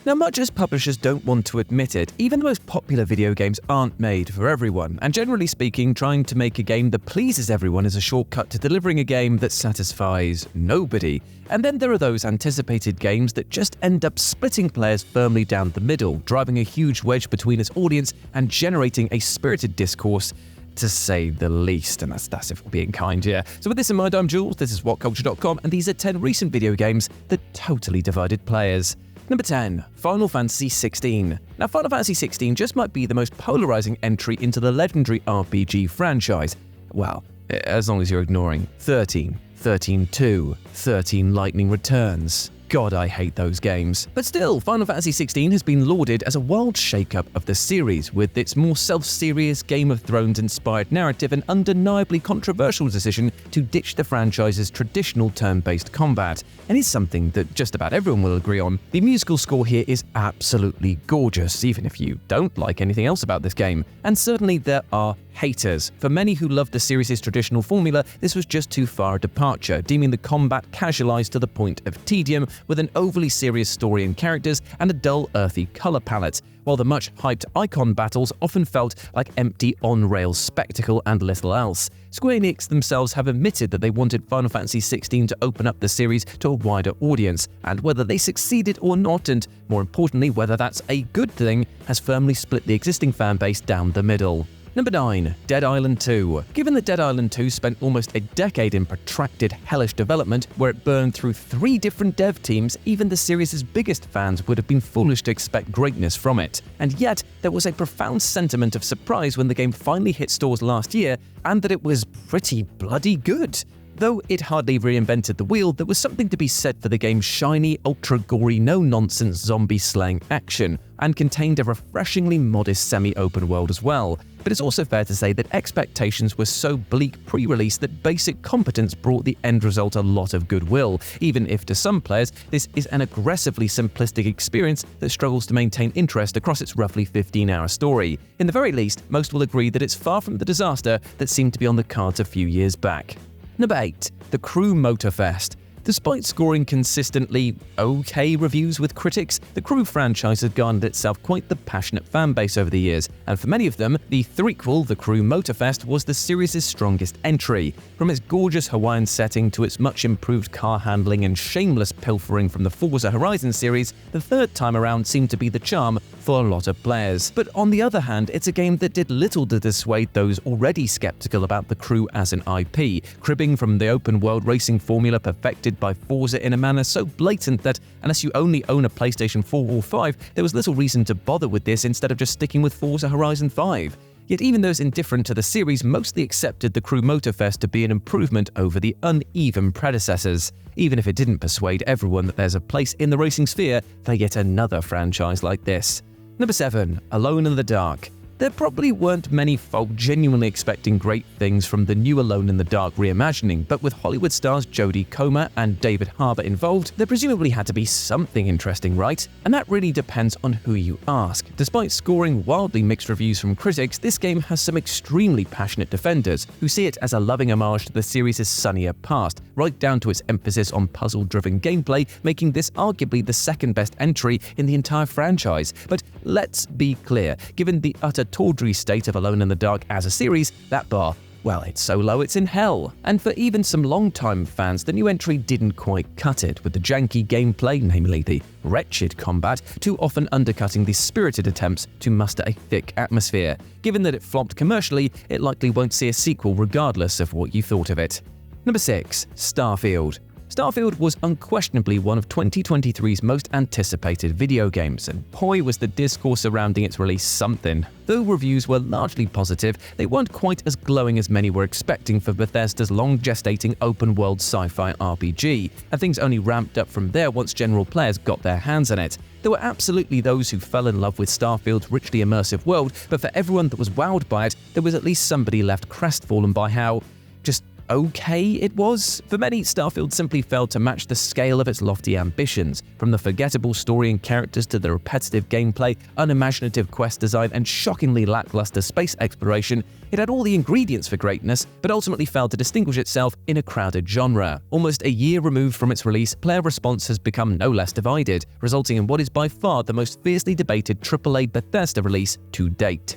Now, much as publishers don't want to admit it, even the most popular video games aren't made for everyone, and generally speaking, trying to make a game that pleases everyone is a shortcut to delivering a game that satisfies nobody. And then there are those anticipated games that just end up splitting players firmly down the middle, driving a huge wedge between its audience and generating a spirited discourse, to say the least, and that's if we're being kind, yeah. So with this in mind, I'm Jules, this is WhatCulture.com, and these are 10 recent video games that totally divided players. Number 10. Final Fantasy XVI. Now, Final Fantasy XVI just might be the most polarizing entry into the legendary RPG franchise. Well, as long as you're ignoring 13, 13-2, 13 Lightning Returns. God, I hate those games. But still, Final Fantasy XVI has been lauded as a wild shake-up of the series, with its more self-serious Game of Thrones-inspired narrative and undeniably controversial decision to ditch the franchise's traditional turn-based combat. And it's something that just about everyone will agree on. The musical score here is absolutely gorgeous, even if you don't like anything else about this game. And certainly there are haters. For many who loved the series' traditional formula, this was just too far a departure, deeming the combat casualized to the point of tedium, with an overly serious story and characters and a dull, earthy color palette, while the much-hyped icon battles often felt like empty on-rails spectacle and little else. Square Enix themselves have admitted that they wanted Final Fantasy XVI to open up the series to a wider audience, and whether they succeeded or not, and more importantly, whether that's a good thing, has firmly split the existing fanbase down the middle. Number 9. Dead Island 2. Given that Dead Island 2 spent almost a decade in protracted, hellish development, where it burned through 3 different dev teams, even the series' biggest fans would have been foolish to expect greatness from it. And yet, there was a profound sentiment of surprise when the game finally hit stores last year, and that it was pretty bloody good. Though it hardly reinvented the wheel, there was something to be said for the game's shiny, ultra-gory, no-nonsense zombie-slaying action, and contained a refreshingly modest semi-open world as well. But it's also fair to say that expectations were so bleak pre-release that basic competence brought the end result a lot of goodwill, even if to some players this is an aggressively simplistic experience that struggles to maintain interest across its roughly 15-hour story. In the very least, most will agree that it's far from the disaster that seemed to be on the cards a few years back. Number 8. The Crew Motorfest. Despite scoring consistently okay reviews with critics, the Crew franchise has garnered itself quite the passionate fanbase over the years, and for many of them, the threequel, The Crew Motorfest, was the series' strongest entry. From its gorgeous Hawaiian setting to its much improved car handling and shameless pilfering from the Forza Horizon series, the third time around seemed to be the charm for a lot of players. But on the other hand, it's a game that did little to dissuade those already skeptical about the Crew as an IP, cribbing from the open-world racing formula perfected by Forza in a manner so blatant that, unless you only own a PlayStation 4 or 5, there was little reason to bother with this instead of just sticking with Forza Horizon 5. Yet even those indifferent to the series mostly accepted the Crew Motorfest to be an improvement over the uneven predecessors, even if it didn't persuade everyone that there's a place in the racing sphere for yet another franchise like this. Number 7. Alone in the Dark. There probably weren't many folk genuinely expecting great things from the new Alone in the Dark reimagining, but with Hollywood stars Jodie Comer and David Harbour involved, there presumably had to be something interesting, right? And that really depends on who you ask. Despite scoring wildly mixed reviews from critics, this game has some extremely passionate defenders who see it as a loving homage to the series' sunnier past, right down to its emphasis on puzzle-driven gameplay, making this arguably the second best entry in the entire franchise. But let's be clear, given the utter tawdry state of Alone in the Dark as a series, that bar, well, it's so low it's in hell. And for even some long-time fans, the new entry didn't quite cut it, with the janky gameplay, namely the wretched combat, too often undercutting the spirited attempts to muster a thick atmosphere. Given that it flopped commercially, it likely won't see a sequel regardless of what you thought of it. Number 6. Starfield. Starfield was unquestionably one of 2023's most anticipated video games, and boy was the discourse surrounding its release something. Though reviews were largely positive, they weren't quite as glowing as many were expecting for Bethesda's long-gestating open-world sci-fi RPG, and things only ramped up from there once general players got their hands on it. There were absolutely those who fell in love with Starfield's richly immersive world, but for everyone that was wowed by it, there was at least somebody left crestfallen by how just okay it was. For many, Starfield simply failed to match the scale of its lofty ambitions. From the forgettable story and characters to the repetitive gameplay, unimaginative quest design, and shockingly lackluster space exploration, it had all the ingredients for greatness, but ultimately failed to distinguish itself in a crowded genre. Almost a year removed from its release, player response has become no less divided, resulting in what is by far the most fiercely debated AAA Bethesda release to date.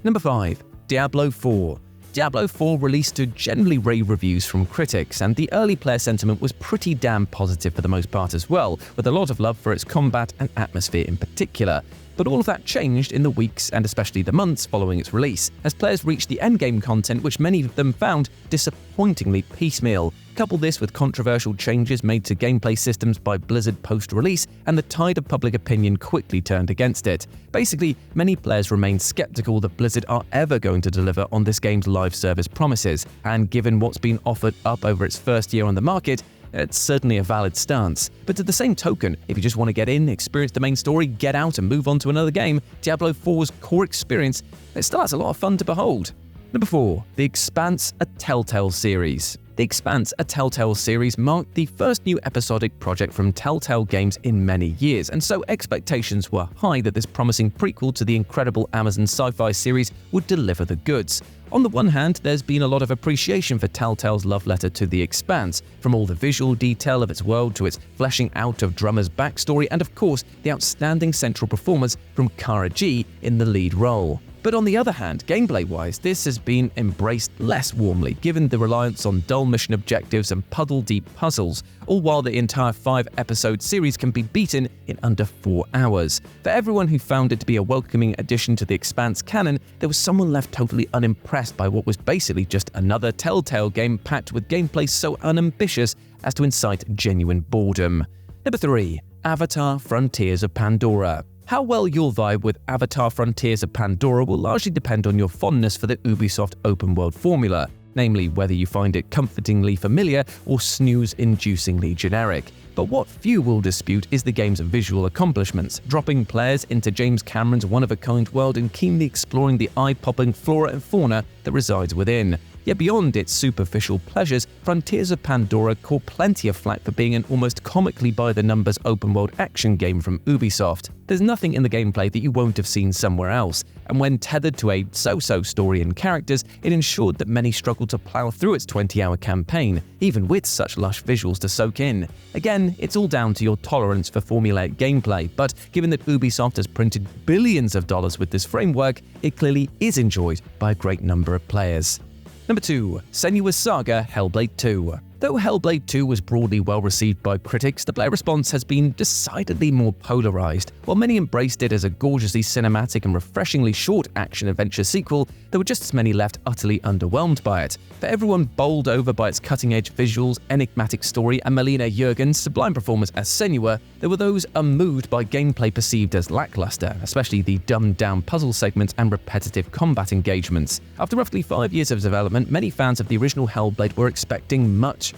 Number 5. Diablo 4. Diablo 4 released to generally rave reviews from critics, and the early player sentiment was pretty damn positive for the most part as well, with a lot of love for its combat and atmosphere in particular. But all of that changed in the weeks and especially the months following its release, as players reached the endgame content which many of them found disappointingly piecemeal. Couple this with controversial changes made to gameplay systems by Blizzard post-release, and the tide of public opinion quickly turned against it. Basically, many players remain skeptical that Blizzard are ever going to deliver on this game's live service promises, and given what's been offered up over its first year on the market, it's certainly a valid stance. But to the same token, if you just want to get in, experience the main story, get out and move on to another game, Diablo 4's core experience, it still has a lot of fun to behold. Number 4. The Expanse, a Telltale series. The Expanse, a Telltale series, marked the first new episodic project from Telltale Games in many years, and so expectations were high that this promising prequel to the incredible Amazon sci-fi series would deliver the goods. On the one hand, there's been a lot of appreciation for Telltale's love letter to The Expanse, from all the visual detail of its world to its fleshing out of Drummer's backstory, and of course, the outstanding central performance from Kara G in the lead role. But on the other hand, gameplay-wise, this has been embraced less warmly, given the reliance on dull mission objectives and puddle-deep puzzles, all while the entire 5-episode series can be beaten in under 4 hours. For everyone who found it to be a welcoming addition to the Expanse canon, there was someone left totally unimpressed by what was basically just another Telltale game packed with gameplay so unambitious as to incite genuine boredom. Number 3. Avatar: Frontiers of Pandora. How well you'll vibe with Avatar: Frontiers of Pandora will largely depend on your fondness for the Ubisoft open-world formula, namely whether you find it comfortingly familiar or snooze-inducingly generic. But what few will dispute is the game's visual accomplishments, dropping players into James Cameron's one-of-a-kind world and keenly exploring the eye-popping flora and fauna that resides within. Yet beyond its superficial pleasures, Frontiers of Pandora caught plenty of flack for being an almost comically by-the-numbers open-world action game from Ubisoft. There's nothing in the gameplay that you won't have seen somewhere else, and when tethered to a so-so story and characters, it ensured that many struggled to plow through its 20-hour campaign, even with such lush visuals to soak in. Again, it's all down to your tolerance for formulaic gameplay, but given that Ubisoft has printed billions of dollars with this framework, it clearly is enjoyed by a great number of players. Number 2. Senua's Saga: Hellblade 2. Though Hellblade 2 was broadly well received by critics, the player response has been decidedly more polarized. While many embraced it as a gorgeously cinematic and refreshingly short action-adventure sequel, there were just as many left utterly underwhelmed by it. For everyone bowled over by its cutting-edge visuals, enigmatic story, and Melina Jurgen's sublime performance as Senua, there were those unmoved by gameplay perceived as lackluster, especially the dumbed-down puzzle segments and repetitive combat engagements. After roughly 5 years of development, many fans of the original Hellblade were expecting much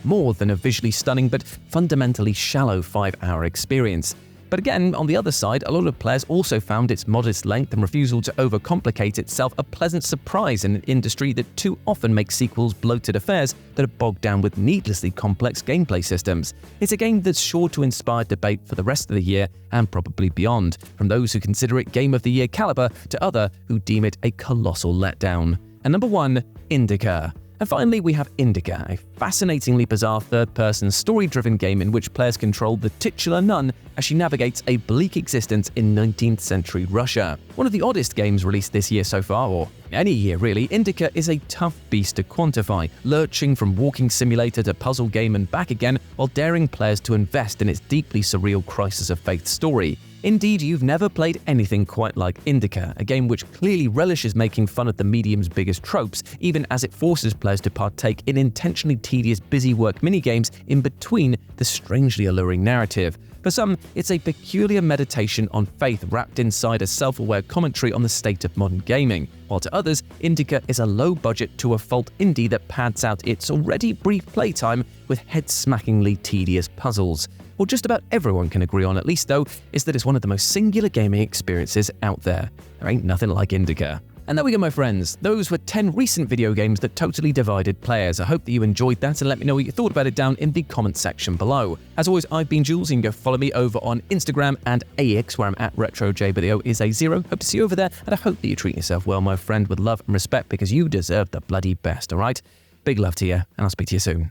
more than a visually stunning but fundamentally shallow 5-hour experience. But again, on the other side, a lot of players also found its modest length and refusal to overcomplicate itself a pleasant surprise in an industry that too often makes sequels bloated affairs that are bogged down with needlessly complex gameplay systems. It's a game that's sure to inspire debate for the rest of the year and probably beyond, from those who consider it Game of the Year caliber to others who deem it a colossal letdown. And number 1, Indika. And finally, we have Indika, a fascinatingly bizarre third-person story-driven game in which players control the titular nun as she navigates a bleak existence in 19th century Russia. One of the oddest games released this year so far, or any year really, Indika is a tough beast to quantify, lurching from walking simulator to puzzle game and back again while daring players to invest in its deeply surreal crisis of faith story. Indeed, you've never played anything quite like Indika, a game which clearly relishes making fun of the medium's biggest tropes, even as it forces players to partake in intentionally tedious busywork minigames in between the strangely alluring narrative. For some, it's a peculiar meditation on faith wrapped inside a self-aware commentary on the state of modern gaming, while to others, Indika is a low-budget to-a-fault indie that pads out its already brief playtime with head-smackingly tedious puzzles. What just about everyone can agree on, at least though, is that it's one of the most singular gaming experiences out there. There ain't nothing like Indika. And there we go, my friends. Those were 10 recent video games that totally divided players. I hope that you enjoyed that, and let me know what you thought about it down in the comments section below. As always, I've been Jules. You can go follow me over on Instagram and AX, where I'm at RetroJ, but the O is a 0. Hope to see you over there, and I hope that you treat yourself well, my friend, with love and respect, because you deserve the bloody best, alright? Big love to you, and I'll speak to you soon.